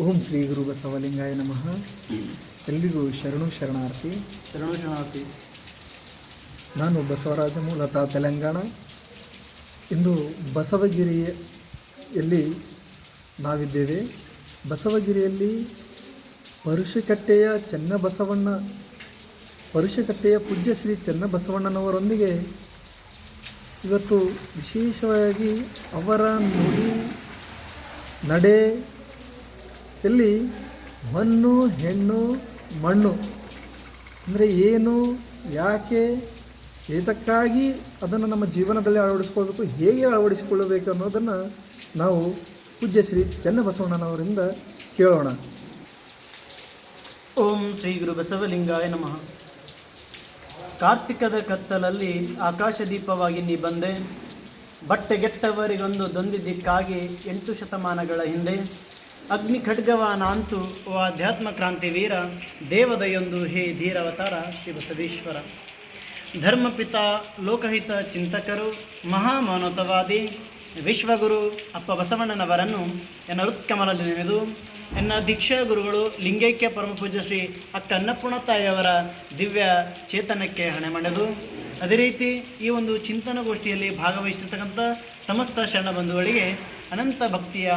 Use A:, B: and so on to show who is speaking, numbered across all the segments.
A: ಓಂ ಶ್ರೀ ಗುರು ಬಸವಲಿಂಗಾಯ ನಮಃ. ಎಲ್ರಿಗೂ ಶರಣು ಶರಣಾರ್ಥಿ. ನಾನು ಬಸವರಾಜ, ಮೂಲತಃ ತೆಲಂಗಾಣ. ಇಂದು ಬಸವಗಿರಿಯಲ್ಲಿ ನಾವಿದ್ದೇವೆ. ಬಸವಗಿರಿಯಲ್ಲಿ ಪರುಷಕಟ್ಟೆಯ ಪೂಜ್ಯ ಶ್ರೀ ಚನ್ನಬಸವಣ್ಣನವರೊಂದಿಗೆ ಇವತ್ತು ವಿಶೇಷವಾಗಿ ಅವರ ನುಡಿ ನಡೆಯಲ್ಲಿ ಹೊನ್ನು ಹೆಣ್ಣು ಮಣ್ಣು ಅಂದರೆ ಏನು, ಯಾಕೆ, ಏತಕ್ಕಾಗಿ ಅದನ್ನು ನಮ್ಮ ಜೀವನದಲ್ಲಿ ಅಳವಡಿಸ್ಕೊಳ್ಬೇಕು, ಹೇಗೆ ಅಳವಡಿಸಿಕೊಳ್ಳಬೇಕು ಅನ್ನೋದನ್ನು ನಾವು ಪೂಜ್ಯ ಶ್ರೀ ಚನ್ನಬಸವಣ್ಣನವರಿಂದ ಕೇಳೋಣ.
B: ಓಂ ಶ್ರೀ ಗುರು ಬಸವಲಿಂಗಾಯ ನಮಃ. ಕಾರ್ತಿಕದ ಕತ್ತಲಲ್ಲಿ ಆಕಾಶ ದೀಪವಾಗಿ ನೀ ಬಂದೆ, ಬಟ್ಟೆಗೆಟ್ಟವರಿಗೊಂದು ದೊಂದಿದ್ದಕ್ಕಾಗಿ 8 ಶತಮಾನಗಳ ಹಿಂದೆ. ಅಗ್ನಿ ಖಡ್ಗವಾನಾಂತು ಓ ಆಧ್ಯಾತ್ಮ ಕ್ರಾಂತಿ ವೀರ, ದೇವದಯೊಂದು ಹೇ ಧೀರವತಾರ ಶ್ರೀ ಬಸವೇಶ್ವರ. ಧರ್ಮಪಿತ ಲೋಕಹಿತ ಚಿಂತಕರು, ಮಹಾಮಾನವತಾವಾದಿ ವಿಶ್ವಗುರು ಅಪ್ಪ ಬಸವಣ್ಣನವರನ್ನು ಎನ್ನ ಹೃತ್ಕಮಲದಲ್ಲಿ ನೆನೆದು ಎನ್ನ ದೀಕ್ಷಾ ಗುರುಗಳು ಲಿಂಗೈಕ್ಯ ಪರಮಪೂಜ್ಯ ಶ್ರೀ ಅಕ್ಕ ಅನ್ನಪೂರ್ಣತಾಯಿಯವರ ದಿವ್ಯ ಚೇತನಕ್ಕೆ ಹಣೆ ಮಣೆದು, ಅದೇ ರೀತಿ ಈ ಒಂದು ಚಿಂತನಗೋಷ್ಠಿಯಲ್ಲಿ ಭಾಗವಹಿಸಿರ್ತಕ್ಕಂಥ ಸಮಸ್ತ ಶರಣ ಬಂಧುಗಳಿಗೆ ಅನಂತ ಭಕ್ತಿಯ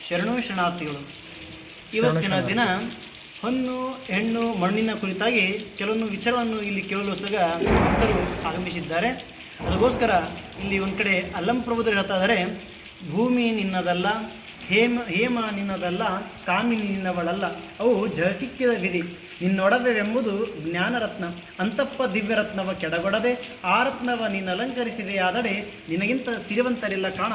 B: ಶರಣು ಶರಣಾರ್ಥಿಗಳು. ಇವತ್ತಿನ ದಿನ ಹೊನ್ನು ಹೆಣ್ಣು ಮಣ್ಣಿನ ಕುರಿತಾಗಿ ಕೆಲವೊಂದು ವಿಚಾರವನ್ನು ಇಲ್ಲಿ ಕೇಳಲು ಸಹ ಭಕ್ತರು ಆಗಮಿಸಿದ್ದಾರೆ. ಅದಕ್ಕೋಸ್ಕರ ಇಲ್ಲಿ ಒಂದು ಕಡೆ ಅಲ್ಲಂ ಪ್ರಭುದರು ಹೇಳ್ತಾ ಇದ್ದಾರೆ, ಭೂಮಿ ನಿನ್ನದಲ್ಲ, ಹೇಮ ನಿನ್ನದಲ್ಲ, ಕಾಮಿನಿ ನಿನ್ನವಳಲ್ಲ, ಅವು ಜಗಕ್ಕಿಕ್ಕಿದ ವಿಧಿ. ನಿನ್ನೊಡವೆಂಬುದು ಜ್ಞಾನರತ್ನ, ಅಂತಪ್ಪ ದಿವ್ಯರತ್ನವ ಕೆಡಗೊಡದೆ ಆ ರತ್ನವ ನೀನು ಅಲಂಕರಿಸಿದೆಯಾದರೆ ನಿನಗಿಂತ ಸಿರಿವಂತರಿಲ್ಲ ಕಾಣ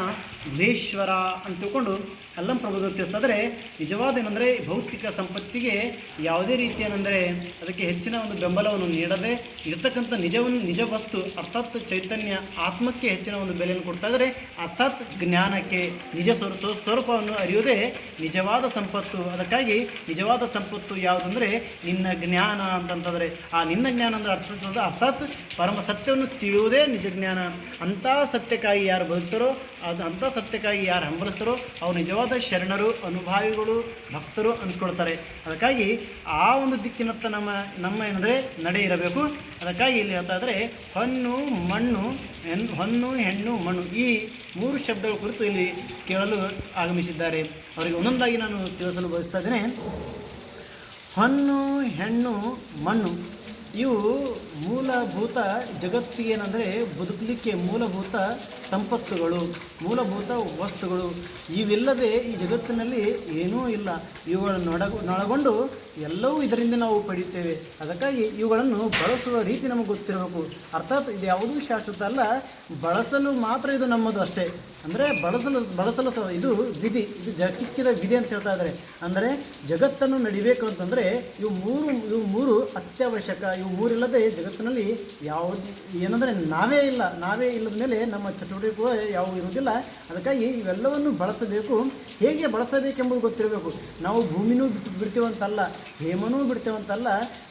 B: ದೇಶ್ವರ ಅಂತ ತಿಳ್ಕೊಂಡು ಅಲ್ಲಂ ಪ್ರಭುಗಳು ತಿಳಿಸಿದ್ರೆ, ನಿಜವಾದ ಏನಂದರೆ ಭೌತಿಕ ಸಂಪತ್ತಿಗೆ ಯಾವುದೇ ರೀತಿ ಏನಂದರೆ ಅದಕ್ಕೆ ಹೆಚ್ಚಿನ ಒಂದು ಬೆಂಬಲವನ್ನು ನೀಡದೆ ಇರತಕ್ಕಂಥ ನಿಜ ವಸ್ತು ಅರ್ಥಾತ್ ಚೈತನ್ಯ ಆತ್ಮಕ್ಕೆ ಹೆಚ್ಚಿನ ಒಂದು ಬೆಲೆಯನ್ನು ಕೊಡ್ತಾ ಇದ್ದಾರೆ. ಅರ್ಥಾತ್ ಜ್ಞಾನಕ್ಕೆ ನಿಜ ಸ್ವರೂಪವನ್ನು ಅರಿಯುವುದೇ ನಿಜವಾದ ಸಂಪತ್ತು. ಅದಕ್ಕಾಗಿ ನಿಜವಾದ ಸಂಪತ್ತು ಯಾವುದಂದರೆ ನಿನ್ನ ಜ್ಞಾನ ಅಂತಂತಂದರೆ, ಆ ನಿನ್ನ ಜ್ಞಾನ ಅಂದರೆ ಅರ್ಥಾತ್ ಪರಮ ಸತ್ಯವನ್ನು ತಿಳಿಯುವುದೇ ನಿಜ ಜ್ಞಾನ. ಅಂಥ ಸತ್ಯಕ್ಕಾಗಿ ಯಾರು ಬದುಕ್ತಾರೋ, ಅಂಥ ಸತ್ಯಕ್ಕಾಗಿ ಯಾರು ಹಂಬಲಿಸ್ತಾರೋ ಅವ್ರು ನಿಜವಾದ ಶರಣರು, ಅನುಭಾವಿಗಳು, ಭಕ್ತರು ಅನಿಸ್ಕೊಳ್ತಾರೆ. ಅದಕ್ಕಾಗಿ ಆ ಒಂದು ದಿಕ್ಕಿನತ್ತ ನಮ್ಮ ಏನಂದರೆ ನಡೆ ಇರಬೇಕು. ಅದಕ್ಕಾಗಿ ಇಲ್ಲಿ ಹೇಳ್ತಾ ಇದ್ದರೆ ಹೊನ್ನು ಹೆಣ್ಣು ಮಣ್ಣು ಈ 3 ಶಬ್ದಗಳ ಕುರಿತು ಇಲ್ಲಿ ಕೇಳಲು ಆಗಮಿಸಿದ್ದಾರೆ. ಅವರಿಗೆ ಒಂದೊಂದಾಗಿ ನಾನು ತಿಳಿಸಲು ಬಯಸ್ತಾ ಇದ್ದೇನೆ. ಹೊನ್ನು ಹೆಣ್ಣು ಮಣ್ಣು ಇವು ಮೂಲಭೂತ ಜಗತ್ತಿಗೆ ಏನಂದರೆ ಬದುಕಲಿಕ್ಕೆ ಮೂಲಭೂತ ಸಂಪತ್ತುಗಳು, ಮೂಲಭೂತ ವಸ್ತುಗಳು. ಇವಿಲ್ಲದೆ ಈ ಜಗತ್ತಿನಲ್ಲಿ ಏನೂ ಇಲ್ಲ. ಇವುಗಳನ್ನೊಳಗೊಂಡು ಎಲ್ಲವೂ ಇದರಿಂದ ನಾವು ಪಡೆಯುತ್ತೇವೆ. ಅದಕ್ಕಾಗಿ ಇವುಗಳನ್ನು ಬಳಸುವ ರೀತಿ ನಮಗೆ ಗೊತ್ತಿರಬೇಕು. ಅರ್ಥಾತ್ ಇದು ಯಾವುದೂ ಶಾಶ್ವತ ಅಲ್ಲ, ಬಳಸಲು ಮಾತ್ರ ಇದು ನಮ್ಮದು ಅಷ್ಟೇ. ಅಂದರೆ ಬಳಸಲು ಇದು ವಿಧಿ, ಇದು ಜಗಕ್ಕಿಕ್ಕಿದ ವಿಧಿ ಅಂತ ಹೇಳ್ತಾ ಇದ್ದಾರೆ. ಅಂದರೆ ಜಗತ್ತನ್ನು ನಡಿಬೇಕು ಅಂತಂದರೆ ಇವು ಮೂರು ಅತ್ಯವಶ್ಯಕ. ಇವು ಮೂರಿಲ್ಲದೆ ಜಗತ್ತಿನಲ್ಲಿ ಯಾವುದು ಏನಂದರೆ ನಾವೇ ಇಲ್ಲದ ಮೇಲೆ ನಮ್ಮ ಚಟುವಟಿಕೆಗಳು ಯಾವುವು ಇರುವುದಿಲ್ಲ. ಅದಕ್ಕಾಗಿ ಇವೆಲ್ಲವನ್ನು ಬಳಸಬೇಕು. ಹೇಗೆ ಬಳಸಬೇಕೆಂಬುದು ಗೊತ್ತಿರಬೇಕು. ನಾವು ಭೂಮಿನೂ ಬಿಡ್ತೇವಂತಲ್ಲ, ಹೇಮನೂ ಬಿಡ್ತೇವಂತಲ್ಲ,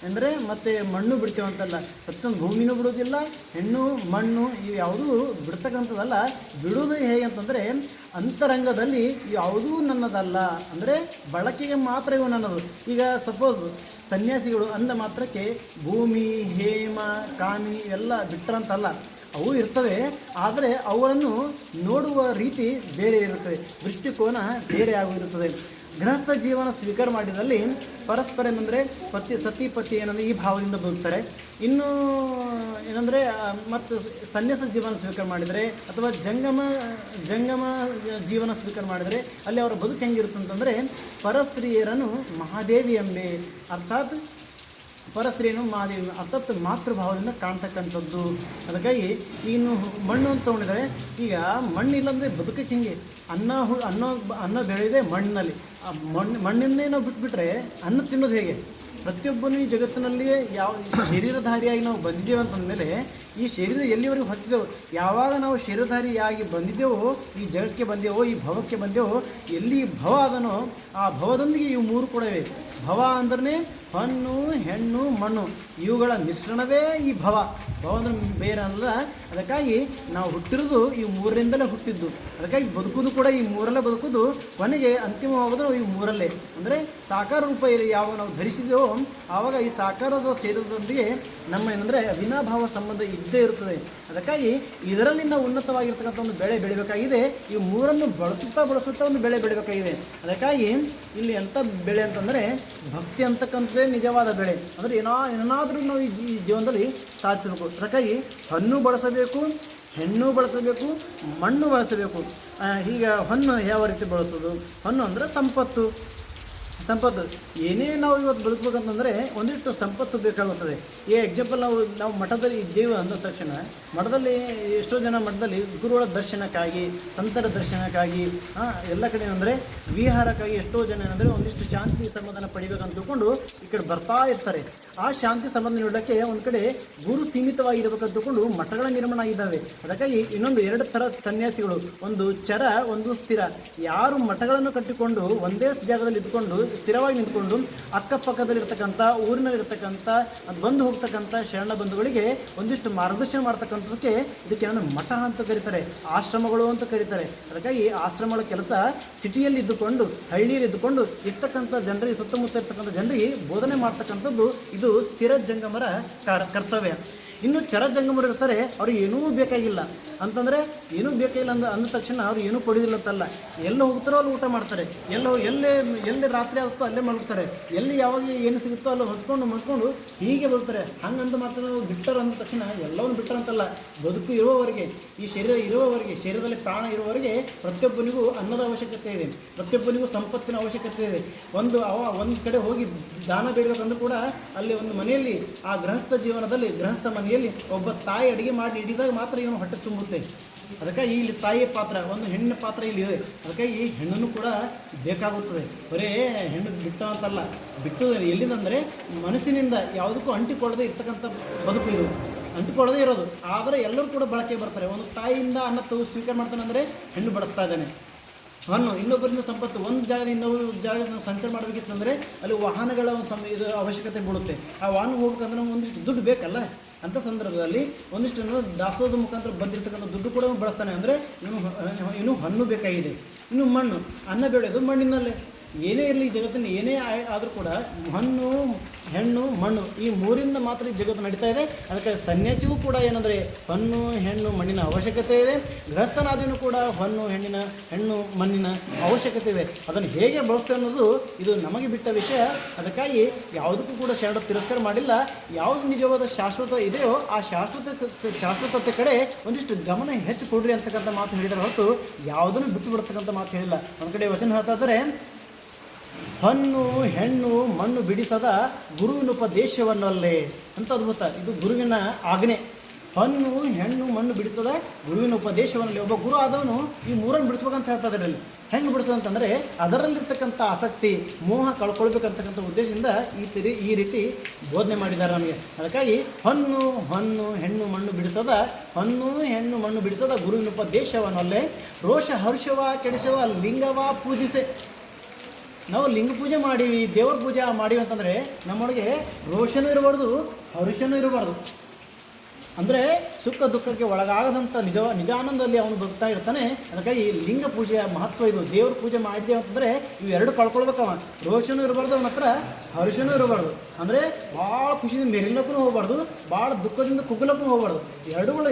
B: ಅಂದರೆ ಮತ್ತು ಮಣ್ಣು ಬಿಡ್ತೇವಂತಲ್ಲ. ಪ್ರತಿಯೊಂದು ಭೂಮಿನೂ ಬಿಡೋದಿಲ್ಲ, ಹೆಣ್ಣು ಮಣ್ಣು ಇವು ಯಾವುದೂ ಬಿಡ್ತಕ್ಕಂಥದ್ದಲ್ಲ. ಬಿಡೋದು ಹೇಗೆ ಅಂತಂದರೆ ಅಂತರಂಗದಲ್ಲಿ ಯಾವುದೂ ನನ್ನದಲ್ಲ, ಅಂದರೆ ಬಳಕೆಗೆ ಮಾತ್ರ ಇವು ನನ್ನದು. ಈಗ ಸಪೋಸ್ ಸನ್ಯಾಸಿಗಳು ಅಂದ ಮಾತ್ರಕ್ಕೆ ಭೂಮಿ ಹೇಮ ಕಾಮಿನಿ ಎಲ್ಲ ಬಿಟ್ಟರಂತಲ್ಲ, ಅವು ಇರ್ತವೆ. ಆದರೆ ಅವುಗಳನ್ನು ನೋಡುವ ರೀತಿ ಬೇರೆ ಇರುತ್ತದೆ, ದೃಷ್ಟಿಕೋನ ಬೇರೆ ಆಗಿರುತ್ತದೆ. ಗೃಹಸ್ಥ ಜೀವನ ಸ್ವೀಕಾರ ಮಾಡಿದಲ್ಲಿ ಪರಸ್ಪರ ಏನಂದರೆ ಸತಿ ಏನಂದರೆ ಈ ಭಾವದಿಂದ ಬದುಕ್ತಾರೆ. ಇನ್ನು ಏನಂದರೆ ಮತ್ತು ಸನ್ಯಾಸ ಜೀವನ ಸ್ವೀಕಾರ ಮಾಡಿದರೆ ಅಥವಾ ಜಂಗಮ ಜೀವನ ಸ್ವೀಕಾರ ಮಾಡಿದರೆ ಅಲ್ಲಿ ಅವರ ಬದುಕು ಹೆಂಗಿರುತ್ತೆ ಅಂತಂದರೆ ಪರಸ್ತ್ರೀಯರನ್ನು ಮಹಾದೇವಿ ಎಂಬೆ, ಅರ್ಥಾತ್ ಪರಸ್ತ್ರೀಯನ್ನು ಮಹಾದೇವಿ ಅರ್ಥಾತ್ ಮಾತೃಭಾವದಿಂದ ಕಾಣ್ತಕ್ಕಂಥದ್ದು. ಅದಕ್ಕಾಗಿ ಇನ್ನು ಮಣ್ಣು ಅಂತ ತೊಗೊಂಡಿದ್ದಾರೆ. ಈಗ ಮಣ್ಣು ಇಲ್ಲಾಂದರೆ ಬದುಕಕ್ಕೆ ಹಿಂಗೆ ಅನ್ನ ಬೆಳೆಯದೆ ಮಣ್ಣಿನಲ್ಲಿ. ಆ ಮಣ್ಣನ್ನೇ ನಾವು ಬಿಟ್ಬಿಟ್ರೆ ಅನ್ನ ತಿನ್ನೋದು ಹೇಗೆ? ಪ್ರತಿಯೊಬ್ಬನು ಈ ಜಗತ್ತಿನಲ್ಲಿಯೇ ಶರೀರಧಾರಿಯಾಗಿ ನಾವು ಬಂದಿದ್ದೇವೆ ಅಂತಂದಮೇಲೆ ಈ ಶರೀರ ಎಲ್ಲಿವರೆಗೂ ಹೊತ್ತಿದ್ದೆವು, ಯಾವಾಗ ನಾವು ಶರೀರಧಾರಿಯಾಗಿ ಬಂದಿದ್ದೆವೋ, ಈ ಜಗಕ್ಕೆ ಬಂದೆವೋ, ಈ ಭವಕ್ಕೆ ಬಂದೆವೋ, ಎಲ್ಲಿ ಭವ ಅದನೋ ಆ ಭವದೊಂದಿಗೆ ಇವು 3 ಕೂಡ ಇವೆ. ಭವ ಅಂದ್ರೆ ಹೊನ್ನು ಹೆಣ್ಣು ಮಣ್ಣು ಇವುಗಳ ಮಿಶ್ರಣವೇ ಈ ಭವ. ಭವ ಅಂದ್ರೆ ಬೇರೆ ಅಲ್ಲ. ಅದಕ್ಕಾಗಿ ನಾವು ಹುಟ್ಟಿರೋದು ಈ ಮೂರರಿಂದಲೇ ಹುಟ್ಟಿದ್ದು. ಅದಕ್ಕಾಗಿ ಬದುಕುವುದು ಕೂಡ ಈ ಮೂರಲ್ಲೇ ಬದುಕುವುದು, ಕೊನೆಗೆ ಅಂತಿಮವಾಗೋದು ಈ ಮೂರಲ್ಲೇ. ಅಂದರೆ ಸಾಕಾರ ರೂಪ ಯಾವಾಗ ನಾವು ಧರಿಸಿದೆವೋ ಆವಾಗ ಈ ಸಾಕಾರದ ಸೇರೋದರೊಂದಿಗೆ ನಮ್ಮ ಏನಂದರೆ ಅವಿನಾಭಾವ ಸಂಬಂಧ ಇದ್ದೇ ಇರುತ್ತದೆ. ಅದಕ್ಕಾಗಿ ಇದರಲ್ಲಿ ನಾವು ಉನ್ನತವಾಗಿರ್ತಕ್ಕಂಥ ಒಂದು ಬೆಳೆ ಬೆಳಿಬೇಕಾಗಿದೆ. ಈ ಮೂರನ್ನು ಬಳಸುತ್ತಾ ಒಂದು ಬೆಳೆ ಬೆಳಿಬೇಕಾಗಿದೆ. ಅದಕ್ಕಾಗಿ ಇಲ್ಲಿ ಎಂಥ ಬೆಳೆ ಅಂತಂದರೆ ಭಕ್ತಿ ಅಂತಕ್ಕಂಥದ್ದೇ ನಿಜವಾದ ಬೆಳೆ. ಅಂದರೆ ಏನಾದರೂ ನಾವು ಈ ಜೀವನದಲ್ಲಿ ಸಾಧಿಸಬೇಕು. ಅದಕ್ಕಾಗಿ ಹಣ್ಣು ಬಳಸಬೇಕು, ಹೆಣ್ಣು ಬಳಸಬೇಕು, ಮಣ್ಣು ಬಳಸಬೇಕು. ಈಗ ಹೊನ್ನು ಯಾವ ರೀತಿ ಬಳಸೋದು? ಹೊನ್ನು ಅಂದರೆ ಸಂಪತ್ತು. ಏನೇ ನಾವು ಇವತ್ತು ಬದುಕಬೇಕಂತಂದರೆ ಒಂದಿಷ್ಟು ಸಂಪತ್ತು ಬೇಕಾಗುತ್ತದೆ. ಈ ಎಕ್ಸಾಂಪಲ್ ನಾವು ಮಠದಲ್ಲಿ ಇದ್ದೇವೆ ಅಂದ ತಕ್ಷಣ ಮಠದಲ್ಲಿ ಎಷ್ಟೋ ಜನ ಮಠದಲ್ಲಿ ಗುರುಗಳ ದರ್ಶನಕ್ಕಾಗಿ, ಸಂತರ ದರ್ಶನಕ್ಕಾಗಿ, ಎಲ್ಲ ಕಡೆ ಅಂದರೆ ವಿಹಾರಕ್ಕಾಗಿ ಎಷ್ಟೋ ಜನ ಏನಂದರೆ ಒಂದಿಷ್ಟು ಶಾಂತಿ ಸಮಾಧಾನ ಪಡಿಬೇಕಂತ ತಿಳ್ಕೊಂಡು ಈ ಕಡೆ ಬರ್ತಾ ಇರ್ತಾರೆ. ಆ ಶಾಂತಿ ಸಂಬಂಧ ನೀಡೋಕ್ಕೆ ಒಂದು ಕಡೆ ಗುರು ಸೀಮಿತವಾಗಿರಬೇಕಂತ ತಿಳ್ಕೊಂಡು ಮಠಗಳ ನಿರ್ಮಾಣ ಆಗಿದ್ದಾವೆ. ಅದಕ್ಕಾಗಿ ಇನ್ನೊಂದು 2 ಥರ ಸನ್ಯಾಸಿಗಳು, ಒಂದು ಚರ, ಒಂದು ಸ್ಥಿರ. ಯಾರು ಮಠಗಳನ್ನು ಕಟ್ಟಿಕೊಂಡು ಒಂದೇ ಜಾಗದಲ್ಲಿ ಇದ್ಕೊಂಡು ಸ್ಥಿರವಾಗಿ ನಿಂತ್ಕೊಂಡು ಅಕ್ಕಪಕ್ಕದಲ್ಲಿರ್ತಕ್ಕಂಥ ಊರಿನಲ್ಲಿರ್ತಕ್ಕಂಥ ಬಂದು ಹೋಗ್ತಕ್ಕಂಥ ಶರಣ ಬಂಧುಗಳಿಗೆ ಒಂದಿಷ್ಟು ಮಾರ್ಗದರ್ಶನ ಮಾಡ್ತಕ್ಕಂಥದಕ್ಕೆ ಇದಕ್ಕೆ ನಾನು ಮಠ ಅಂತ ಕರೀತಾರೆ, ಆಶ್ರಮಗಳು ಅಂತ ಕರೀತಾರೆ. ಅದಕ್ಕಾಗಿ ಆಶ್ರಮಗಳ ಕೆಲಸ ಸಿಟಿಯಲ್ಲಿ ಇದ್ದುಕೊಂಡು, ಹಳ್ಳಿಯಲ್ಲಿ ಇದ್ದುಕೊಂಡು ಇರ್ತಕ್ಕಂಥ ಜನರಿಗೆ, ಸುತ್ತಮುತ್ತ ಇರ್ತಕ್ಕಂಥ ಜನರಿಗೆ ಬೋಧನೆ ಮಾಡ್ತಕ್ಕಂಥದ್ದು ಇದು ಸ್ಥಿರ ಜಂಗಮರ ಕರ್ತವ್ಯ. ಇನ್ನು ಚರ ಜಂಗಮರು ಇರ್ತಾರೆ, ಅವ್ರಿಗೆ ಏನೂ ಬೇಕಾಗಿಲ್ಲ ಅಂತಂದರೆ ಏನೂ ಬೇಕಾಗಿಲ್ಲ ಅಂದ ತಕ್ಷಣ ಅವ್ರು ಏನೂ ಕೊಡೋದಿಲ್ಲ ಅಂತಲ್ಲ. ಎಲ್ಲ ಹೋಗ್ತಾರೋ ಅಲ್ಲಿ ಊಟ ಮಾಡ್ತಾರೆ, ಎಲ್ಲೇ ರಾತ್ರಿ ಆಗುತ್ತೋ ಅಲ್ಲೇ ಮಲಗ್ತಾರೆ, ಎಲ್ಲಿ ಯಾವಾಗ ಏನು ಸಿಗುತ್ತೋ ಅಲ್ಲಿ ಹೊಸ್ಕೊಂಡು ಹೀಗೆ ಬರ್ತಾರೆ. ಹಂಗಂತ ಮಾತ್ರ ಬಿಟ್ಟರು ಅಂದ ತಕ್ಷಣ ಎಲ್ಲವನ್ನು ಬಿಟ್ಟರು ಅಂತಲ್ಲ. ಬದುಕು ಇರುವವರೆಗೆ, ಈ ಶರೀರ ಇರುವವರೆಗೆ, ಶರೀರದಲ್ಲಿ ಪ್ರಾಣ ಇರುವವರೆಗೆ ಪ್ರತಿಯೊಬ್ಬನಿಗೂ ಅನ್ನದ ಅವಶ್ಯಕತೆ ಇದೆ, ಪ್ರತಿಯೊಬ್ಬನಿಗೂ ಸಂಪತ್ತಿನ ಅವಶ್ಯಕತೆ ಇದೆ. ಒಂದು ಕಡೆ ಹೋಗಿ ದಾನ ಬೇಡಬೇಕಂದ್ರೂ ಕೂಡ ಅಲ್ಲಿ ಒಂದು ಮನೆಯಲ್ಲಿ, ಆ ಗೃಹಸ್ಥ ಜೀವನದಲ್ಲಿ, ಗೃಹಸ್ಥ ಮನೆಯಲ್ಲಿ ಒಬ್ಬ ತಾಯಿ ಅಡುಗೆ ಮಾಡಿ ಹಿಡಿದಾಗ ಮಾತ್ರ ಇವನು ಹೊಟ್ಟೆ ತುಂಬುತ್ತೆ. ಅದಕ್ಕಾಗಿ ಇಲ್ಲಿ ತಾಯಿಯ ಪಾತ್ರ, ಒಂದು ಹೆಣ್ಣಿನ ಪಾತ್ರ ಇಲ್ಲಿ ಇದೆ. ಅದಕ್ಕಾಗಿ ಈ ಹೆಣ್ಣನ್ನು ಕೂಡ ಬೇಕಾಗುತ್ತದೆ. ಬರೇ ಹೆಣ್ಣು ಬಿಟ್ಟ ಅಂತಲ್ಲ, ಬಿಟ್ಟು ಎಲ್ಲಿಂದಂದರೆ ಮನಸ್ಸಿನಿಂದ ಯಾವುದಕ್ಕೂ ಅಂಟಿಕೊಳ್ಳದೆ ಇರ್ತಕ್ಕಂಥ ಬದುಕು ಇದು, ಅಂಟಿಕೊಳ್ಳದೇ ಇರೋದು. ಆದರೆ ಎಲ್ಲರೂ ಕೂಡ ಬಳಕೆ ಬರ್ತಾರೆ. ಒಂದು ತಾಯಿಯಿಂದ ಅನ್ನ ಸ್ವೀಕಾರ ಮಾಡ್ತಾನೆ ಅಂದರೆ ಹೆಣ್ಣು ಬಡಿಸ್ತಾ ಇದ್ದಾನೆ. ಹಣ್ಣು ಇನ್ನೊಬ್ಬರಿಂದ ಸಂಪತ್ತು, ಒಂದು ಜಾಗದಿಂದ ಇನ್ನೊಂದು ಜಾಗಕ್ಕೆ ನಾವು ಸಂಚಾರ ಮಾಡಬೇಕಿತ್ತಂದರೆ ಅಲ್ಲಿ ವಾಹನಗಳ ಇದು ಅವಶ್ಯಕತೆ ಬೀಳುತ್ತೆ. ಆ ವಾಹನ ಹೋಗ್ಬೇಕಂದ್ರೆ ನಮ್ಗೆ ಒಂದಿಷ್ಟು ದುಡ್ಡು ಬೇಕಲ್ಲ. ಅಂಥ ಸಂದರ್ಭದಲ್ಲಿ ಒಂದಿಷ್ಟು ದಾಸೋಹದ ಮುಖಾಂತರ ಬಂದಿರತಕ್ಕಂಥ ದುಡ್ಡು ಕೂಡ ಬಳಸ್ತಾನೆ. ಅಂದರೆ ಇನ್ನು ಹಣ್ಣು ಬೇಕಾಗಿದೆ. ಇನ್ನು ಮಣ್ಣು, ಅನ್ನ ಬೆಳೆಯೋದು ಮಣ್ಣಿನಲ್ಲೇ. ಏನೇ ಇರಲಿ ಜಗತ್ತಿನ ಏನೇ ಆದರೂ ಕೂಡ ಹಣ್ಣು, ಹೆಣ್ಣು, ಮಣ್ಣು ಈ ಮೂರಿಂದ ಮಾತ್ರ ಈ ಜಗತ್ತು ನಡೀತಾ ಇದೆ. ಅದಕ್ಕೆ ಸನ್ಯಾಸಿಗೂ ಕೂಡ ಏನಂದರೆ ಹಣ್ಣು, ಹೆಣ್ಣು, ಮಣ್ಣಿನ ಅವಶ್ಯಕತೆ ಇದೆ. ಗೃಹಸ್ಥನಾದಿನೂ ಕೂಡ ಹೆಣ್ಣು, ಮಣ್ಣಿನ ಅವಶ್ಯಕತೆ ಇದೆ. ಅದನ್ನು ಹೇಗೆ ಬಳಸ್ತೇವೆ ಅನ್ನೋದು ಇದು ನಮಗೆ ಬಿಟ್ಟ ವಿಷಯ. ಅದಕ್ಕಾಗಿ ಯಾವುದಕ್ಕೂ ಕೂಡ ಶರಣ ತಿರಸ್ಕಾರ ಮಾಡಿಲ್ಲ. ಯಾವುದು ನಿಜವಾದ ಶಾಶ್ವತ ಇದೆಯೋ ಆ ಶಾಶ್ವತತೆ ಕಡೆ ಒಂದಿಷ್ಟು ಗಮನ ಹೆಚ್ಚು ಕೊಡ್ರಿ ಅಂತಕ್ಕಂಥ ಮಾತು ಹೇಳಿದರೆ ಹೊರತು ಯಾವುದನ್ನು ಬಿಟ್ಟು ಬಿಡ್ತಕ್ಕಂಥ ಮಾತು ಹೇಳಿಲ್ಲ. ಒಂದು ಕಡೆ ವಚನ ಹೇಳ್ತಾ ಇದ್ದಾರೆ, ಹಣ್ಣು, ಹೆಣ್ಣು, ಮಣ್ಣು ಬಿಡಿಸದ ಗುರುವಿನುಪದೇಶವನ್ನಲ್ಲೇ ಅಂತ ಅದ್ಭುತ. ಇದು ಗುರುವಿನ ಆಜ್ಞೆ. ಹಣ್ಣು, ಹೆಣ್ಣು, ಮಣ್ಣು ಬಿಡಿಸದ ಗುರುವಿನ ಉಪದೇಶವನ್ನಲ್ಲಿ. ಒಬ್ಬ ಗುರು ಆದವನು ಈ ಮೂರನ್ನು ಬಿಡಿಸ್ಬೇಕಂತ ಹೇಳ್ತಾ ಇದರಲ್ಲಿ. ಹೆಂಗೆ ಬಿಡಿಸೋದಂತಂದರೆ ಅದರಲ್ಲಿರ್ತಕ್ಕಂಥ ಆಸಕ್ತಿ, ಮೋಹ ಕಳ್ಕೊಳ್ಬೇಕಂತಕ್ಕಂಥ ಉದ್ದೇಶದಿಂದ ಈ ರೀತಿ ಬೋಧನೆ ಮಾಡಿದ್ದಾರೆ ನಮಗೆ. ಅದಕ್ಕಾಗಿ ಹಣ್ಣು, ಹೆಣ್ಣು, ಮಣ್ಣು ಬಿಡಿಸದ, ಹಣ್ಣು, ಹೆಣ್ಣು, ಮಣ್ಣು ಬಿಡಿಸದ ಗುರುವಿನ ಉಪದೇಶವನ್ನಲ್ಲೇ ರೋಷ ಹರ್ಷವ ಕೆಡಿಸವ ಲಿಂಗವ ಪೂಜಿಸೆ. ನಾವು ಲಿಂಗ ಪೂಜೆ ಮಾಡೀವಿ, ದೇವ್ರ ಪೂಜೆ ಮಾಡೀವಿ ಅಂತಂದರೆ ನಮ್ಮೊಳಗೆ ರೋಷನೂ ಇರಬಾರ್ದು, ಹರುಷನೂ ಇರಬಾರ್ದು. ಅಂದರೆ ಸುಖ ದುಃಖಕ್ಕೆ ಒಳಗಾಗದಂಥ ನಿಜಾನಂದದಲ್ಲಿ ಅವನು ಬದುಕ್ತಾ ಇರ್ತಾನೆ. ಅದಕ್ಕಾಗಿ ಲಿಂಗ ಪೂಜೆಯ ಮಹತ್ವ ಇದು. ದೇವ್ರ ಪೂಜೆ ಮಾಡಿದ್ದೇವೆ ಅಂತಂದರೆ ಇವೆರಡು ಕಳ್ಕೊಳ್ಬೇಕವ. ರೋಷನೂ ಇರಬಾರ್ದು, ಅವನ ಹತ್ರ ಹರುಷನೂ ಇರಬಾರ್ದು. ಅಂದರೆ ಭಾಳ ಖುಷಿಯಿಂದ ಮೆರಿಲಕ್ಕೂ ಹೋಗಬಾರ್ದು, ಭಾಳ ದುಃಖದಿಂದ ಕುಗ್ಲಕ್ಕೂ ಹೋಗಬಾರ್ದು.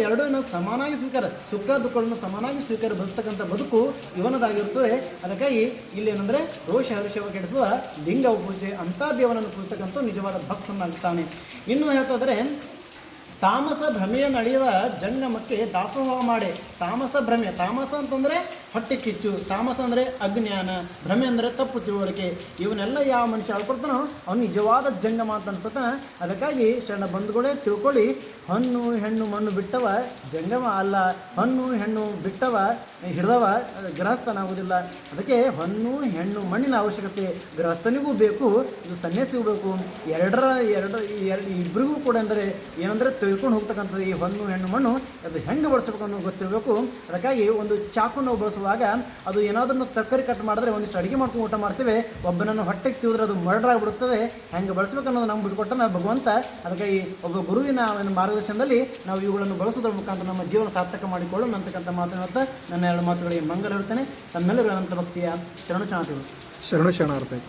B: ಎರಡೂ ಸಮಾನಾಗಿ ಸ್ವೀಕಾರ, ಸುಖ ದುಃಖಗಳನ್ನು ಸಮಾನಾಗಿ ಸ್ವೀಕಾರ ಬದುಕ್ತಕ್ಕಂಥ ಬದುಕು ಇವನದಾಗಿರುತ್ತದೆ. ಅದಕ್ಕಾಗಿ ಇಲ್ಲೇನೆಂದರೆ ರೋಷ ಹರುಷವ ಕೆಡಿಸುವ ಲಿಂಗ ಪೂಜೆ ಅಂಥ ದೇವನನ್ನು ಕುರಿತಕ್ಕಂಥ ನಿಜವಾದ ಭಕ್ತನಾಗ್ತಾನೆ. ಇನ್ನು ಹೇಳ್ತಾ ಇದ್ದರೆ, ತಾಮಸ ಭ್ರಮೆಯ ನಡೆಯುವ ಜಂಗಮಕ್ಕೆ ದಾಸೋಹ ಮಾಡೆ. ತಾಮಸ ಭ್ರಮೆ, ತಾಮಸ ಅಂತಂದರೆ ಹೊಟ್ಟೆ ಕಿಚ್ಚು, ತಾಮಸ ಅಂದರೆ ಅಜ್ಞಾನ, ಭ್ರಮೆ ಅಂದರೆ ತಪ್ಪು ತಿಳುವಳಿಕೆ. ಇವನ್ನೆಲ್ಲ ಯಾವ ಮನುಷ್ಯ ಆಳ್ಕೊಡ್ತಾನೋ ಅವನು ನಿಜವಾದ ಜಂಗಮ ಅಂತ ಅನ್ಕೊತಾನೆ. ಅದಕ್ಕಾಗಿ ಶರಣ ಬಂಧುಗಳೇ ತಿಳ್ಕೊಳ್ಳಿ, ಹಣ್ಣು, ಹೆಣ್ಣು, ಮಣ್ಣು ಬಿಟ್ಟವ ಜಂಗಮ ಅಲ್ಲ, ಹಣ್ಣು, ಹೆಣ್ಣು ಬಿಟ್ಟವ ಹಿಡಿದವ ಗೃಹಸ್ಥನಾಗುವುದಿಲ್ಲ. ಅದಕ್ಕೆ ಹಣ್ಣು, ಹೆಣ್ಣು, ಮಣ್ಣಿನ ಅವಶ್ಯಕತೆ ಗೃಹಸ್ಥನಿಗೂ ಬೇಕು, ಇದು ಸನ್ಯಾಸಿಗೂ ಬೇಕು. ಇಬ್ಬರಿಗೂ ಕೂಡ ಅಂದರೆ ಏನಂದರೆ ತಿಳ್ಕೊಂಡು ಹೋಗ್ತಕ್ಕಂಥದ್ದು ಈ ಹಣ್ಣು, ಹೆಣ್ಣು, ಮಣ್ಣು ಅದು ಹೆಂಗೆ ಬಳಸಬೇಕು ಅನ್ನೋ ಗೊತ್ತಿರಬೇಕು. ಅದಕ್ಕಾಗಿ ಒಂದು ಚಾಕು ನಾವು ಬಳಸುವಾಗ ಬಳಸುವಾಗ ಅದು ಏನಾದ್ರೂ ತರಕಾರಿ ಕಟ್ ಮಾಡಿದ್ರೆ ಒಂದಿಷ್ಟು ಅಡುಗೆ ಮಾಡ್ಕೊಂಡು ಊಟ ಮಾಡ್ತೇವೆ, ಒಬ್ಬನನ್ನು ಹೊಟ್ಟೆಗೆ ತಿವಿದ್ರೆ ಅದು ಮರ್ಡರ್ ಆಗಿಬಿಡುತ್ತದೆ. ಹೆಂಗೆ ಬಳಸ್ಬೇಕು ಅನ್ನೋದು ನಮ್ಗೆ ಬಿಟ್ಕೊಟ್ಟ ಭಗವಂತ. ಅದಕ್ಕಾಗಿ ಒಬ್ಬ ಗುರುವಿನ ಒಂದು ಮಾರ್ಗದರ್ಶನದಲ್ಲಿ ನಾವು ಇವುಗಳನ್ನು ಬಳಸೋದ್ರ ಮುಖಾಂತರ ನಮ್ಮ ಜೀವನ ಸಾರ್ಥಕ ಮಾಡಿಕೊಳ್ಳೋಣ ಅಂತಕ್ಕಂಥ ಮಾತನ್ನು ಹೇಳ್ತಾ ನನ್ನ ಎರಡು ಮಾತುಗಳಿಗೆ ಮಂಗಲ ಹೇಳ್ತೇನೆ. ತಮ್ಮೆಲ್ಲರೂ ಅನಂತ ಭಕ್ತಿಯ ಶರಣು ಶರಣಾರ್ಥಿಗಳು.
A: ಶರಣು ಶರಣಾರ್ಥಿ.